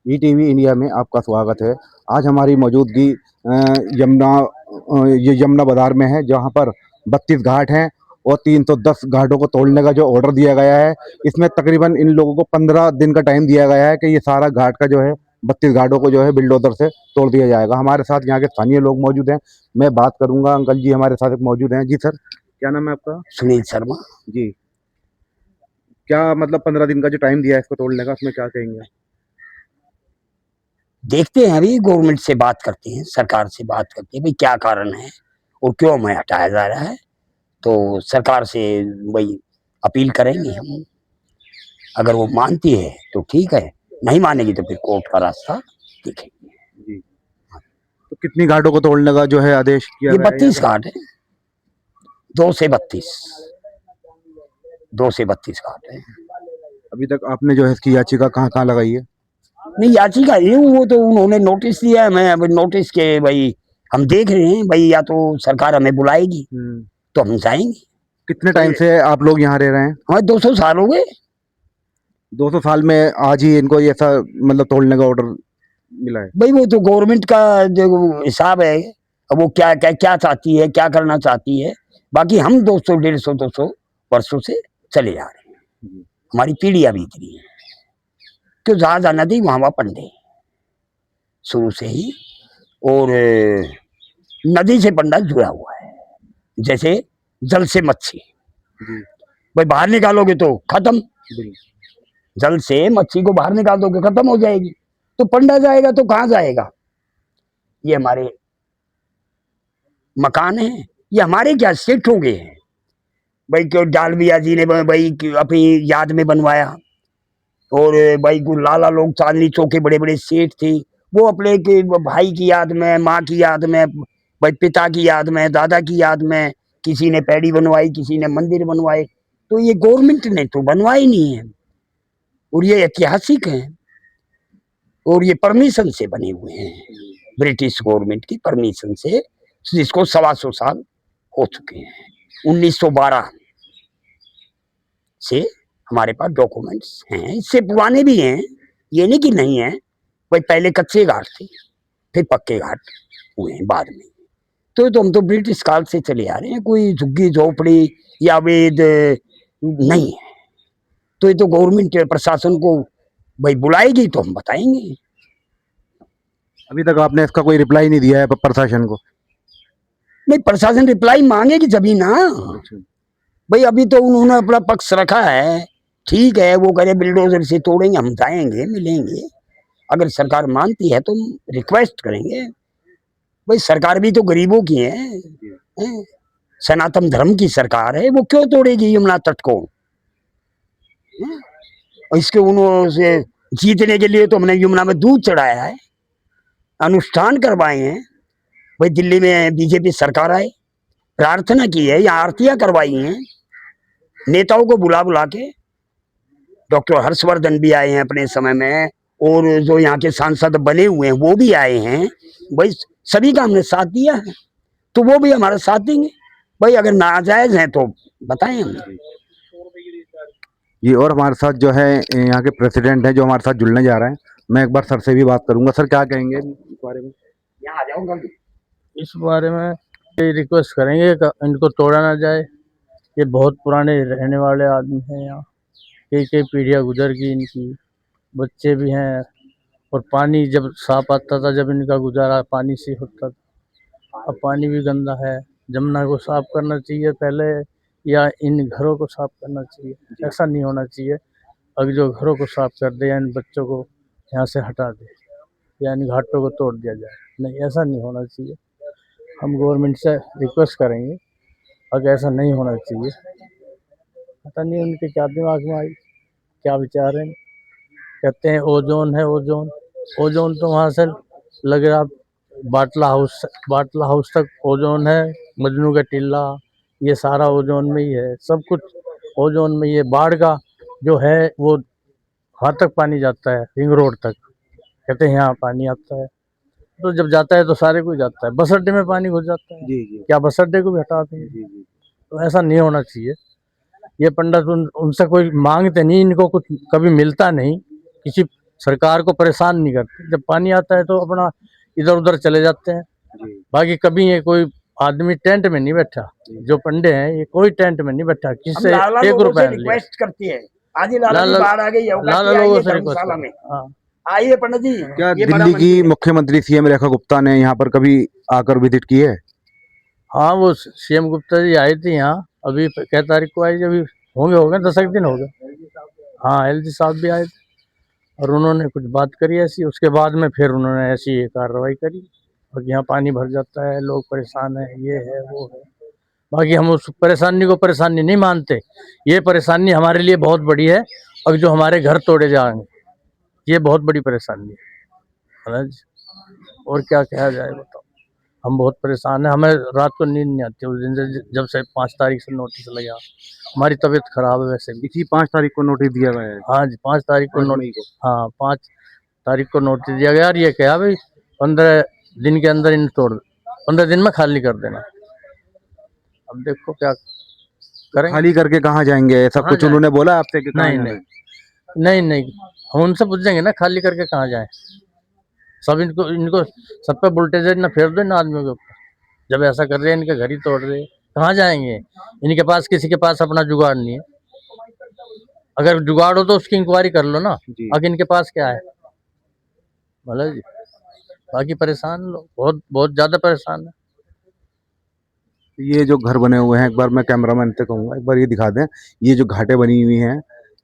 ETV India में आपका स्वागत है। आज हमारी मौजूदगी ये यमुना बाज़ार में है, जहाँ पर 32 घाट हैं और 310 घाटों को तोड़ने का जो ऑर्डर दिया गया है, इसमें तकरीबन इन लोगों को 15 दिन का टाइम दिया गया है कि ये सारा घाट का जो है 32 घाटों को जो है बिल्डोजर से तोड़ दिया जाएगा। हमारे साथ यहाँ के स्थानीय लोग मौजूद हैं, मैं बात करूँगा। अंकल जी हमारे साथ मौजूद हैं। जी सर, क्या नाम है आपका? सुनील शर्मा। जी, क्या मतलब 15 दिन का जो टाइम दिया है इसको तोड़ने का, उसमें क्या कहेंगे? देखते हैं, अभी गवर्नमेंट से बात करते हैं, सरकार से बात करते हैं भाई क्या कारण है और क्यों हमें हटाया जा रहा है। तो सरकार से भाई अपील करेंगे हम, अगर वो मानती है तो ठीक है, नहीं मानेगी तो फिर कोर्ट का रास्ता देखेंगे। जी, तो कितनी घाटों को तोड़ने का जो है आदेश किया ये गया है यहाँ 32 पे? घाट है, 2 से 32, 2 से 32 घाट है। अभी तक आपने जो है इसकी याचिका कहाँ-कहाँ लगाई है? नहीं, याचिका ये वो तो उन्होंने नोटिस दिया है, मैं अब नोटिस के भाई हम देख रहे हैं भाई, या तो सरकार हमें बुलाएगी तो हम जाएंगे। कितने टाइम से आप लोग यहाँ रह रहे हैं? हमें 200 साल हो गए। 200 साल में आज ही इनको ये ऐसा मतलब तोड़ने का ऑर्डर मिला है? भाई वो तो गवर्नमेंट का जो हिसाब है, अब वो क्या क्या क्या चाहती है, क्या करना चाहती है। बाकी हम 200 150 200 वर्षों से चले जा रहे हैं, हमारी पीढ़ियां बीत रही है। क्यों जहां जाना थी वहां वहां पंडे शुरू से ही, और नदी से पंडा जुड़ा हुआ है। जैसे जल से मच्छी, भाई बाहर निकालोगे तो खत्म, जल से मच्छी को बाहर निकाल दोगे खत्म हो जाएगी, तो पंडा जाएगा तो कहाँ जाएगा। ये हमारे मकान है, ये हमारे क्या सेठ हो गए हैं भाई। क्यों डालमिया जी ने भाई अपनी याद में बनवाया, और भाई को लाला लोग चांदनी चौक के बड़े बड़े सेठ थे, वो अपने के भाई की याद में, माँ की याद में, भाई पिता की याद में, दादा की याद में, किसी ने पैड़ी बनवाई, किसी ने मंदिर बनवाए। तो ये गवर्नमेंट ने तो बनवाई नहीं है, और ये ऐतिहासिक है, और ये परमिशन से बने हुए हैं, ब्रिटिश गवर्नमेंट की परमिशन से, जिसको 125 साल हो चुके हैं। 1912 से हमारे पास डॉक्यूमेंट्स हैं, इससे पुराने भी हैं, ये नहीं कि नहीं है। भाई पहले कच्चे घाट थे, फिर पक्के घाट हुए हैं बाद में। तो हम तो ब्रिटिश काल से चले आ रहे हैं, कोई झुग्गी झोपड़ी या वेद नहीं है। तो ये तो गवर्नमेंट प्रशासन को भाई बुलाएगी तो हम बताएंगे। अभी तक आपने इसका कोई रिप्लाई नहीं दिया है प्रशासन को? नहीं, प्रशासन रिप्लाई मांगेगी जभी ना भाई। अभी तो उन्होंने अपना पक्ष रखा है, ठीक है, वो करे बिल्डोजर से तोड़ेंगे, हम जाएंगे मिलेंगे। अगर सरकार मानती है तो रिक्वेस्ट करेंगे, भाई सरकार भी तो गरीबों की है? सनातन धर्म की सरकार है, वो क्यों तोड़ेगी यमुना तट को? इसके उन्होंने जीतने के लिए तो हमने यमुना में दूध चढ़ाया है, अनुष्ठान करवाए हैं। भाई दिल्ली में बीजेपी सरकार आए, प्रार्थना की है, या आरतियां करवाई हैं, नेताओं को बुला बुला के। डॉक्टर हर्षवर्धन भी आए हैं अपने समय में, और जो यहाँ के सांसद बने हुए हैं वो भी आए हैं। भाई सभी का हमने साथ दिया है, तो वो भी हमारा साथ देंगे। भाई अगर नाजायज है तो बताएं हम। जी, और हमारे साथ जो है यहाँ के प्रेसिडेंट हैं जो हमारे साथ जुड़ने जा रहे हैं। मैं एक बार सर से भी बात करूंगा। सर क्या कहेंगे इस बारे में? यहाँ आ जाओ गलती। इस बारे में ये रिक्वेस्ट करेंगे कि इनको तोड़ा ना जाए। ये बहुत पुराने रहने वाले आदमी हैं, यहाँ कई कई पीढ़ियाँ गुजर गई इनकी, बच्चे भी हैं। और पानी जब साफ आता था, जब इनका गुजारा पानी से होता था, अब पानी भी गंदा है। जमुना को साफ करना चाहिए पहले, या इन घरों को साफ करना चाहिए। ऐसा नहीं होना चाहिए अगर जो घरों को साफ कर दे या इन बच्चों को यहाँ से हटा दे या इन घाटों को तोड़ दिया जाए। नहीं, ऐसा नहीं होना चाहिए। हम गवर्नमेंट से रिक्वेस्ट करेंगे, अगर ऐसा नहीं होना चाहिए। पता नहीं उनके क्या दिमाग में आई, क्या विचार है। कहते हैं ओजोन है, ओजोन ओजोन तो वहाँ से लग रहा बाटला हाउस तक ओजोन है। मजनू का टीला, ये सारा ओजोन में ही है, सब कुछ ओजोन में ही है। बाढ़ का जो है वो वहाँ तक पानी जाता है, रिंग रोड तक। कहते हैं यहाँ पानी आता है, तो जब जाता है तो सारे को जाता है। बस अड्डे में पानी घुस जाता है। जी जी क्या बस अड्डे को भी हटाते हैं? जी जी। तो ऐसा नहीं होना चाहिए। ये पंडित उनसे कोई मांगते नहीं, इनको कुछ कभी मिलता नहीं, किसी सरकार को परेशान नहीं करते। जब पानी आता है तो अपना इधर उधर चले जाते हैं। बाकी कभी ये कोई आदमी टेंट में नहीं बैठा, जो पंडे हैं ये कोई टेंट में नहीं बैठा, हम किससे लाला 1 लोगों से रुपया नहीं लिया। रिक्वेस्ट करते हैं, आज ही लाला जी लाला बाढ़ आ गई है, वो कहते लाला हैं, लोगों आइए से रिक्वेस्ट धर्मशाला में, हाँ आइए पंडित जी। क्या ये बड़ा दिल्ली की मंदिर है। मुख्यमंत्री सीएम रेखा गुप्ता ने यहाँ पर कभी आकर विजिट की है? हाँ, वो सीएम गुप्ता जी आए थे यहाँ, अभी क्या तारीख को आए थे, अभी हो गए 10 दिन हो गए। हाँ, एलजी साहब भी आए थे और उन्होंने कुछ बात करी ऐसी, उसके बाद में फिर उन्होंने ऐसी ये कार्रवाई करी और यहाँ पानी भर जाता है, लोग परेशान है, ये है वो है। बाकी हम उस परेशानी को परेशानी नहीं मानते, ये परेशानी हमारे लिए बहुत बड़ी है। अब जो हमारे घर तोड़े जाएंगे ये बहुत बड़ी परेशानी है जी। और क्या कहा जाए बताओ, हम बहुत परेशान हैं, हमें रात को नींद नहीं आती उस दिन से, जब से 5 तारीख से नोटिस लगा। हमारी तबीयत खराब है वैसे भी। इसी 5 तारीख को नोटिस दिया गया है। हाँ जी, 5 तारीख को 5 मई नोटिस, को। हाँ 5 तारीख को नोटिस दिया गया और ये कहा भाई 15 दिन के अंदर इन तोड़ 15 दिन में खाली कर देना। अब देखो क्या करेंगे। खाली करके कहाँ जाएंगे? ऐसा कहाँ कुछ जाएं? उन्होंने बोला आपसे कि कहाँ नहीं जाना नहीं है? नहीं नहीं, हम उनसे पूछेंगे ना खाली करके कहाँ जाए। सब इनको इनको सब पे बुलटेजर ना फेर दो इन आदमियों के ऊपर, जब ऐसा कर रहे हैं, इनके घर ही तोड़ रहे हैं, कहाँ जाएंगे? इनके पास किसी के पास अपना जुगाड़ नहीं है। अगर जुगाड़ हो तो उसकी इंक्वायरी कर लो ना, जी। आगे इनके पास क्या है मतलब जी। बाकी परेशान लोग बहुत बहुत ज्यादा परेशान है। ये जो घर बने हुए हैं, एक बार मैं कैमरामैन से कहूँगा एक बार ये दिखा दें। ये जो घाटें बनी हुई हैं,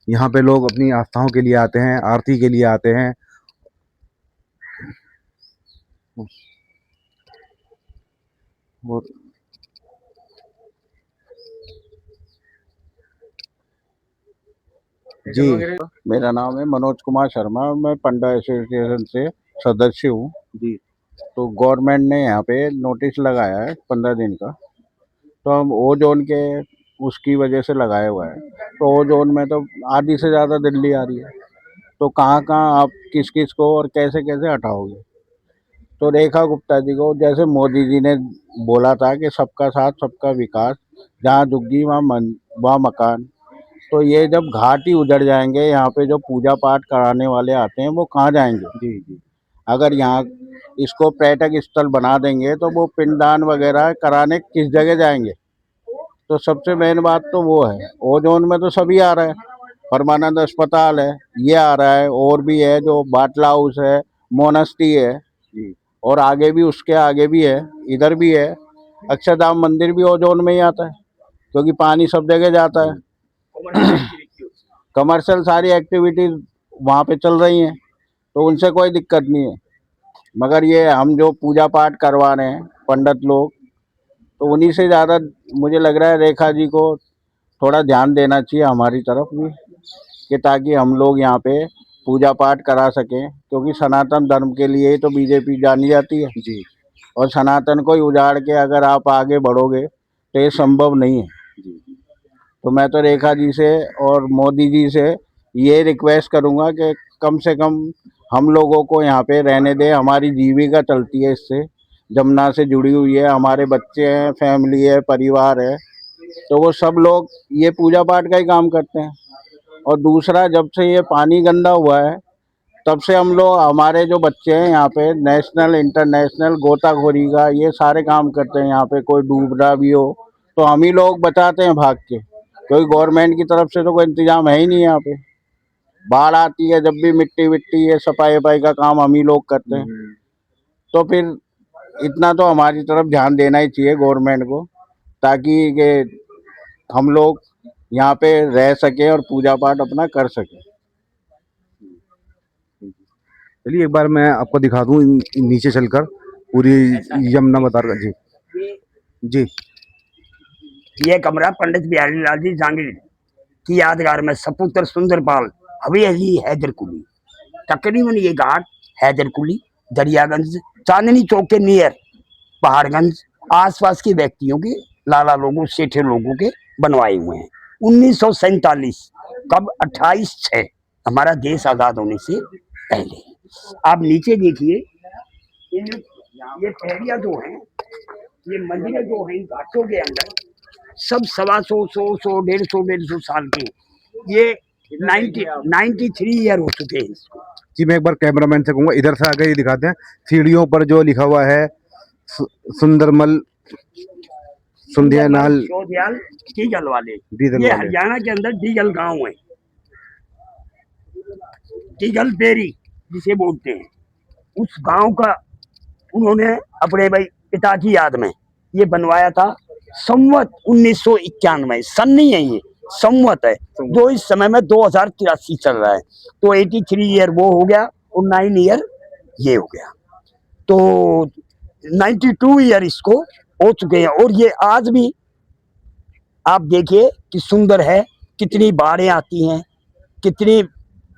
यहाँ पे लोग अपनी आस्थाओं के लिए आते हैं, आरती के लिए आते हैं। और जी, मेरा नाम है मनोज कुमार शर्मा और मैं पंडा एसोसिएशन से सदस्य हूँ। जी। तो गवर्नमेंट ने यहाँ पे नोटिस लगाया है 15 दिन का, तो हम ओ जोन के उसकी वजह से लगाया हुआ है। तो ओ जोन में तो आधी से ज़्यादा दिल्ली आ रही है, तो कहाँ कहाँ आप किस किस को और कैसे कैसे हटाओगे? तो रेखा गुप्ता जी को जैसे मोदी जी ने बोला था कि सबका साथ सबका विकास, जहाँ झुग्गी वहाँ मकान। तो ये जब घाट ही उजड़ जाएंगे, यहाँ पे जो पूजा पाठ कराने वाले आते हैं वो कहाँ जाएंगे? जी। जी। अगर यहाँ इसको पर्यटक स्थल बना देंगे तो वो पिंडदान वगैरह कराने किस जगह जाएंगे? तो सबसे मेन बात तो वो है। ओजोन में तो सभी आ रहा है, परमानंद अस्पताल है, ये आ रहा है, और भी है जो बाटला हाउस है, मोनास्ट्री है, जी। और आगे भी उसके आगे भी है, इधर भी है। अक्षरधाम मंदिर भी ओजोन में ही आता है, क्योंकि पानी सब जगह जाता है। कमर्शियल सारी एक्टिविटीज वहाँ पे चल रही हैं, तो उनसे कोई दिक्कत नहीं है। मगर ये हम जो पूजा पाठ करवा रहे हैं पंडित लोग, तो उन्हीं से ज़्यादा मुझे लग रहा है रेखा जी को थोड़ा ध्यान देना चाहिए हमारी तरफ भी, कि ताकि हम लोग यहाँ पे पूजा पाठ करा सकें, क्योंकि सनातन धर्म के लिए ही तो बीजेपी जानी जाती है। जी। और सनातन को ही उजाड़ के अगर आप आगे बढ़ोगे तो ये संभव नहीं है। तो मैं तो रेखा जी से और मोदी जी से ये रिक्वेस्ट करूँगा कि कम से कम हम लोगों को यहाँ पे रहने दें। हमारी जीविका चलती है इससे, जमुना से जुड़ी हुई है, हमारे बच्चे हैं, फैमिली है, परिवार है, तो वो सब लोग ये पूजा पाठ का ही काम करते हैं। और दूसरा, जब से ये पानी गंदा हुआ है तब से हम लोग, हमारे जो बच्चे हैं यहाँ पे नेशनल इंटरनेशनल गोताखोरी का ये सारे काम करते हैं। यहाँ पे कोई डूब रहा भी हो तो हम ही लोग बचाते हैं भाग के, क्योंकि गवर्नमेंट की तरफ से तो कोई इंतजाम है ही नहीं। यहाँ पे बाढ़ आती है, जब भी मिट्टी विट्टी है, सफाई वफाई का काम हम ही लोग करते हैं। तो फिर इतना तो हमारी तरफ ध्यान देना ही चाहिए गवर्नमेंट को, ताकि के हम लोग यहाँ पे रह सके और पूजा पाठ अपना कर सके। चलिए एक बार मैं आपको दिखा दूं नीचे चलकर पूरी यमुना बता रहा। जी। जी। ये कमरा पंडित बिहारी लाल जी जांगीर की यादगार में सपुत्र सुंदरपाल हवेली हैदरकुली। तकरीबन ये घाट हैदरकुली, दरियागंज, चांदनी चौक के नियर पहाड़गंज आसपास के व्यक्तियों के, लाला लोगों, सेठे लोगों के बनवाए हुए हैं। 1947 कब 28/6 हमारा देश आजाद होने से पहले। आप नीचे देखिए, ये पहड़ियां जो हैं, ये मंदिरें जो हैं घाटों के अंदर, सब 125, 100, 150 साल के। ये 93 ईयर हो चुके हैं इसको। जी मैं एक बार कैमरामैन से कहूँगा इधर से आगे ये दिखाते हैं, सीढ़ियों पर जो लिखा हुआ है सुंदरमल सुंधियानाल सोधियाल डीगल वाले, डीजल ये वाले। हरियाणा के अंदर डीगल गांव है, डीगल बेरी जिसे बोलते हैं, उस गांव का उन्होंने अपने भाई पिता की याद में ये बनवाया था। संवत 1991 सन नहीं है ये, संवत है, जो इस समय में 2083 चल रहा है। तो 83 ईयर वो हो गया और 9 ईयर ये हो गया, तो 92 ईयर इसको हो चुके हैं। और ये आज भी आप देखिए कि सुंदर है, कितनी बाढ़ें आती हैं, कितनी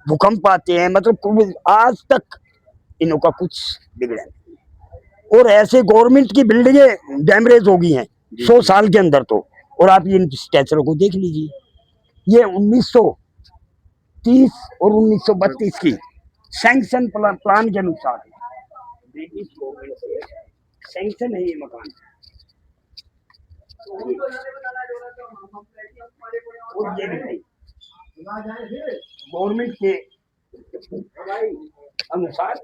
भूकंप आते हैं, मतलब आज तक इनका कुछ बिगड़ा नहीं। और ऐसे गवर्नमेंट की बिल्डिंगें डैमेज हो गई हैं 100 साल के अंदर तो। और आप इन स्ट्रक्चरों को देख लीजिए, ये 1930 और 1932 की सैंक्शन प्लान के अनुसार ब्रिटिश गवर्नमेंट से सैंक्शन है ये मकान। और ये भी गवर्नमेंट के अनुसार,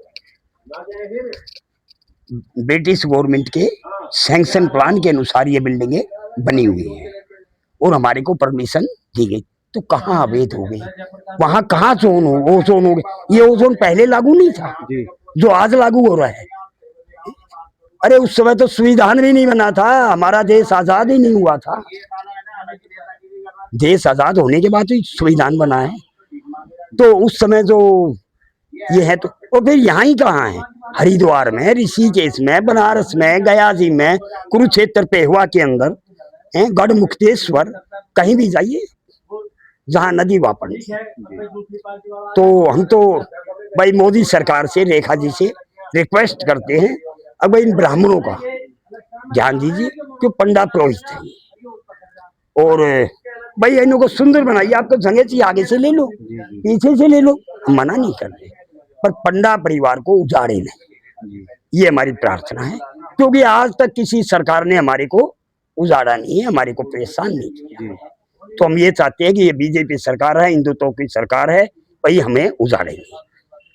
ब्रिटिश गवर्नमेंट के सैंक्शन प्लान के अनुसार ये बिल्डिंगें बनी हुई हैं और हमारे को परमिशन दी गई। तो कहाँ अवैध हो गई, वहां कहाँ जोन हो, ओजोन हो गए। ये ओजोन पहले लागू नहीं था जो आज लागू हो रहा है। अरे उस समय तो संविधान भी नहीं बना था, हमारा देश आजाद ही नहीं हुआ था। देश आजाद होने के बाद तो संविधान बना है, तो उस समय जो ये है तो फिर यहाँ ही कहाँ है, हरिद्वार में, ऋषिकेश में, बनारस में, गयाजी में, कुरुक्षेत्र पेहवा के अंदर, गढ़मुक्तेश्वर, कहीं भी जाइए जहाँ नदी वापन। तो हम तो भाई मोदी सरकार से, रेखा जी से रिक्वेस्ट करते हैं, अब इन ब्राह्मणों का ध्यान दीजिए कि पंडा पुरोहित है और भाई इन्हों को सुंदर बनाइए। आपको जगह चाहिए आगे से ले लो, पीछे से ले लो, हम मना नहीं कर रहे, पर पंडा परिवार को उजाड़े नहीं, ये हमारी प्रार्थना है। क्योंकि आज तक किसी सरकार ने हमारे को उजाड़ा नहीं है, हमारे को परेशान नहीं किया। तो हम ये चाहते हैं कि ये बीजेपी सरकार है, हिंदुत्व की सरकार है, भाई हमें उजाड़े नहीं।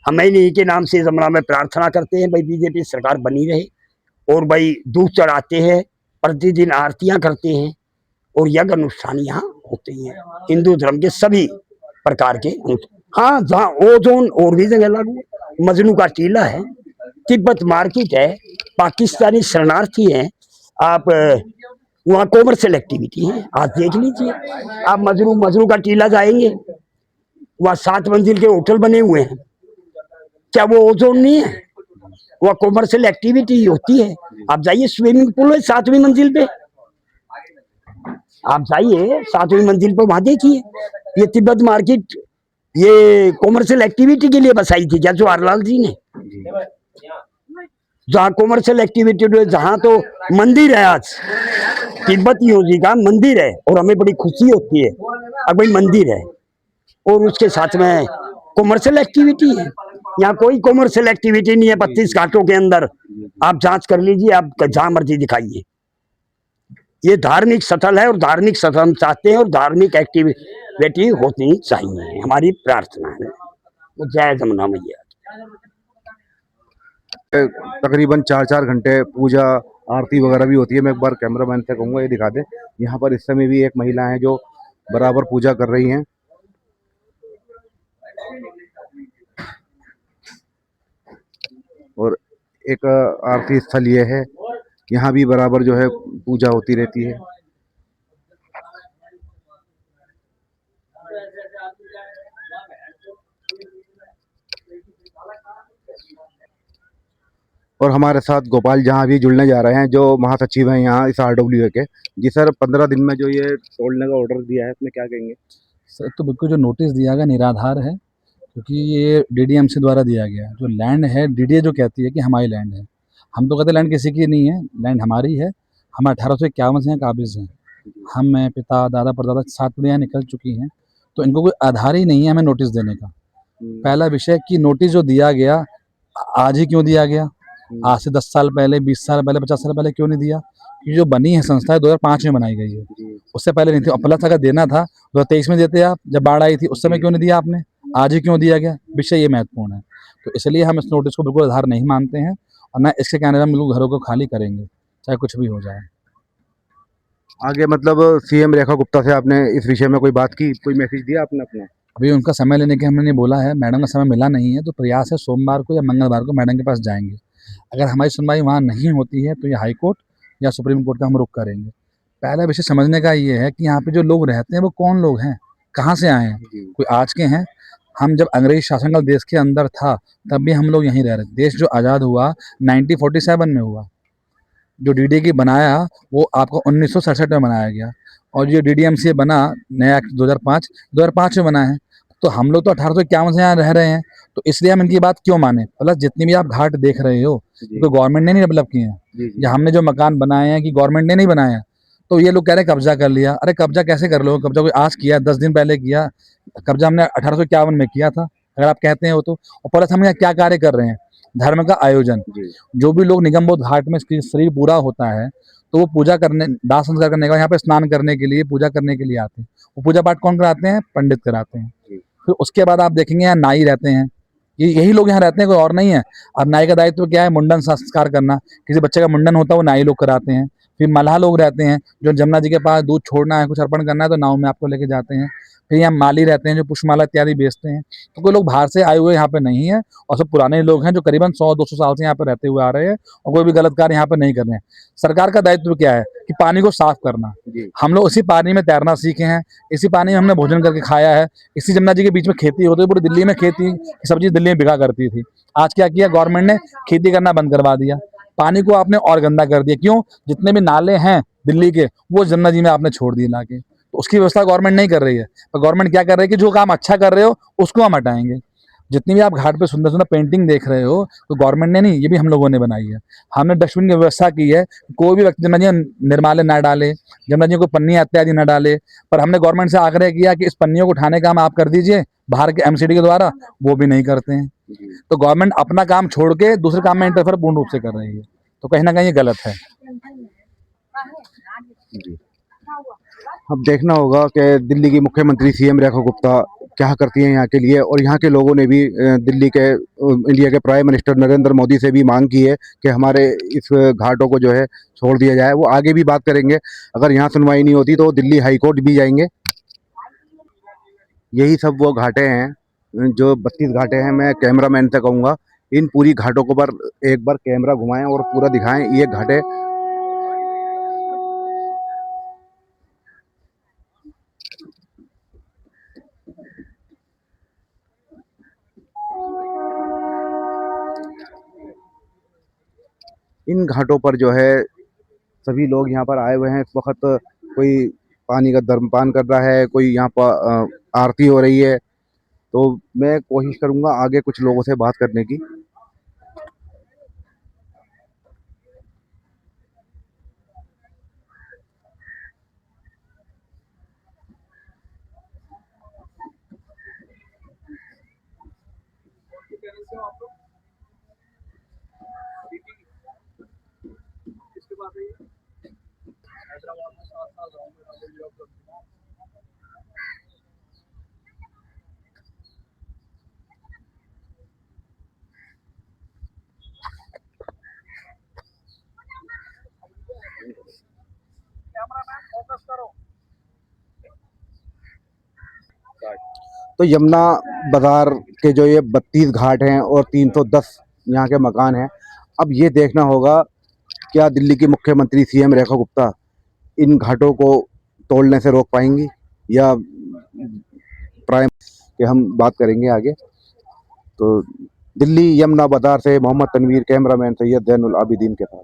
हमें इन्हीं के नाम से जमना में प्रार्थना करते हैं भाई बीजेपी सरकार बनी रहे। और भाई दूध चढ़ाते हैं, प्रतिदिन आरतियां करते हैं और यज्ञ अनुष्ठान यहाँ होते हैं हिंदू धर्म के सभी प्रकार के। हाँ, जहाँ ओजोन और भी जगह लागू, मजनू का टीला है, तिब्बत मार्केट है, पाकिस्तानी शरणार्थी हैं, आप वहाँ कॉमर्शियल एक्टिविटी है, आज देख लीजिए। आप मजनू का टीला जाएंगे, वहाँ 7 मंजिल के होटल बने हुए हैं, क्या वो ओजोन नहीं है? वह कॉमर्शियल एक्टिविटी होती है। आप जाइए, स्विमिंग पूल है 7वीं मंजिल पे, आप जाइए 7वीं मंजिल पे, वहां देखिए। ये तिब्बत मार्केट ये कॉमर्शियल एक्टिविटी के लिए बसाई थी क्या जवाहरलाल जी ने? जहाँ कॉमर्शियल एक्टिविटी, जहाँ तो मंदिर है, आज तिब्बतियों जी का मंदिर है और हमें बड़ी खुशी होती है अब भाई मंदिर है और उसके साथ में कॉमर्शियल एक्टिविटी है। यहाँ कोई कॉमर्शियल एक्टिविटी नहीं है 32 घाटों के अंदर, आप जांच कर लीजिए, आप जहां मर्जी दिखाइए। ये धार्मिक स्थल है और धार्मिक स्थल हम चाहते हैं और धार्मिक एक्टिविटी होनी चाहिए, हमारी प्रार्थना है। जय जमुना मैया। तकरीबन 4-4 घंटे पूजा आरती वगैरह भी होती है। मैं एक बार कैमरामैन से कहूँगा ये दिखा दे, यहाँ पर इस समय भी एक महिला है जो बराबर पूजा कर रही हैं। और एक आरती स्थल ये है, यहाँ भी बराबर जो है पूजा होती रहती है। और हमारे साथ गोपाल जहाँ भी जुड़ने जा रहे हैं, जो महासचिव हैं यहाँ इस RWA के। जी सर, 15 दिन में जो ये तोड़ने का ऑर्डर दिया है, इसमें क्या कहेंगे? सर तो बिल्कुल जो नोटिस दिया गया निराधार है, क्योंकि ये DDMC द्वारा दिया गया। जो लैंड है, DDA जो कहती है कि हमारी लैंड है, हम तो कहते लैंड किसी की नहीं है, लैंड हमारी है। हम 1851 से काबिज हैं, हम मैं पिता दादा परदादा 7 पीढ़ियाँ निकल चुकी हैं, तो इनको कोई आधार ही नहीं है हमें नोटिस देने का। पहला विषय कि नोटिस जो दिया गया आज ही क्यों दिया गया, आज से 10 साल पहले, 20 साल पहले, 50 साल पहले क्यों नहीं दिया? ये जो बनी है संस्था 2005 में बनाई गई है, उससे पहले नहीं थी। और प्लस अगर देना था 2023 में देते आप, जब बाढ़ आई थी उस समय क्यों नहीं दिया आपने? आज ही क्यों दिया गया? विषय ये महत्वपूर्ण है। तो इसलिए हम इस नोटिस को बिल्कुल आधार नहीं मानते हैं और ना इसके कहने पर हम बिल्कुल घरों को खाली करेंगे, चाहे कुछ भी हो जाए। आगे मतलब सीएम रेखा गुप्ता से आपने इस विषय में कोई बात की, कोई मैसेज दिया आपने अपना? अभी उनका समय लेने के हमने बोला है, मैडम का समय मिला नहीं है, तो प्रयास है सोमवार को या मंगलवार को मैडम के पास जाएंगे। अगर हमारी सुनवाई वहाँ नहीं होती है तो ये हाई कोर्ट या सुप्रीम कोर्ट का हम रुख करेंगे। पहला विषय समझने का ये है कि यहाँ पे जो लोग रहते हैं वो कौन लोग हैं, कहाँ से आए हैं? कोई आज के हैं? हम जब अंग्रेज शासनकाल देश के अंदर था तब भी हम लोग यहीं रह रहे थे। देश जो आज़ाद हुआ 1947 में हुआ। जो DDA बनाया वो आपको 1967 में बनाया गया और जो DDMCA बना नया एक्ट 2005 में बना है। तो हम लोग तो 1851 से यहाँ रह रहे हैं, तो इसलिए हम इनकी बात क्यों माने? प्लस जितनी भी आप घाट देख रहे हो तो गवर्नमेंट ने नहीं डेवलप किए हैं, या हमने जो मकान बनाए हैं कि गवर्नमेंट ने नहीं बनाए हैं। तो ये लोग कह रहे हैं कब्जा कर लिया। अरे कब्जा कैसे कर लो? कब्जा कोई आज किया, 10 दिन पहले किया? कब्जा हमने 1851 में किया था, अगर आप कहते हैं वो तो। और प्लस हम यहाँ क्या कार्य कर रहे हैं? धर्म का आयोजन। जो भी लोग निगमबोध घाट में शरीर पूरा होता है तो वो पूजा करने, दाह संस्कार करने का, यहाँ पे स्नान करने के लिए, पूजा करने के लिए आते हैं। वो पूजा पाठ कौन कराते हैं? पंडित कराते हैं। फिर उसके बाद आप देखेंगे यहाँ नाई रहते हैं, यही लोग यहाँ रहते हैं, कोई और नहीं है। अब नाई का दायित्व क्या है? मुंडन संस्कार करना। किसी बच्चे का मुंडन होता है वो नाई लोग कराते हैं। फिर मल्लाह लोग रहते हैं, जो जमुना जी के पास दूध छोड़ना है, कुछ अर्पण करना है तो नाव में आपको लेके जाते हैं। फिर यहाँ माली रहते हैं जो पुष्पमाला इत्यादि बेचते हैं। तो कोई लोग बाहर से आए हुए यहाँ पे नहीं है, और सब पुराने लोग हैं जो करीबन 100-200 साल से यहाँ पे रहते हुए आ रहे हैं और कोई भी गलत कार्य यहाँ पे नहीं कर रहे हैं। सरकार का दायित्व क्या है कि पानी को साफ करना। हम लोग इसी पानी में तैरना सीखे हैं, इसी पानी में हमने भोजन करके खाया है। इसी जमुना जी के बीच में खेती होती है, पूरी दिल्ली में खेती की सब्जी दिल्ली में बिका करती थी। आज क्या किया गवर्नमेंट ने? खेती करना बंद करवा दिया। पानी को आपने और गंदा कर दिया। क्यों? जितने भी नाले हैं दिल्ली के वो जमुना जी में आपने छोड़ दिए लाके। तो उसकी व्यवस्था गवर्नमेंट नहीं कर रही है। तो गवर्नमेंट क्या कर रही है कि जो काम अच्छा कर रहे हो उसको हम हटाएंगे। जितनी भी आप घाट पे सुंदर सुंदर पेंटिंग देख रहे हो तो गवर्नमेंट ने नहीं, ये भी हम लोगों ने बनाई है। हमने डस्टबिन की व्यवस्था की है, कोई भी व्यक्ति जमुना जी निर्माल्य ना डाले, जमुना जी को पन्नी इत्यादि न डाले। पर हमने गवर्नमेंट से आग्रह किया कि इस पन्नियों को उठाने का काम आप कर दीजिए बाहर के MCD के द्वारा, वो भी नहीं करते हैं। तो गवर्नमेंट अपना काम छोड़ के दूसरे काम में इंटरफेयर पूर्ण रूप से कर रही है, तो कहीं ना कहीं ये गलत है। अब देखना होगा कि दिल्ली की मुख्यमंत्री सीएम रेखा गुप्ता क्या करती हैं यहाँ के लिए। और यहाँ के लोगों ने भी दिल्ली के इंडिया के प्राइम मिनिस्टर नरेंद्र मोदी से भी मांग की है कि हमारे इस घाटों को जो है छोड़ दिया जाए। वो आगे भी बात करेंगे। अगर यहाँ सुनवाई नहीं होती तो दिल्ली हाई कोर्ट भी जाएंगे। यही सब वो घाटें हैं जो 32 घाटें हैं। मैं कैमरामैन से कहूँगा इन पूरी घाटों को पर एक बार कैमरा घुमाएं और पूरा दिखाएं। ये घाटें इन घाटों पर जो है सभी लोग यहाँ पर आए हुए हैं। इस वक्त कोई पानी का धर्मपान कर रहा है, कोई यहाँ पर आरती हो रही है। तो मैं कोशिश करूँगा आगे कुछ लोगों से बात करने की। तो यमुना बाजार के जो ये 32 घाट हैं और 310 यहाँ के मकान हैं। अब ये देखना होगा क्या दिल्ली की मुख्यमंत्री सीएम रेखा गुप्ता इन घाटों को तोड़ने से रोक पाएंगी या प्राइम के हम बात करेंगे आगे। तो दिल्ली यमुना बाजार से मोहम्मद तनवीर, कैमरामैन सैयद जैनुल आबिदीन के साथ।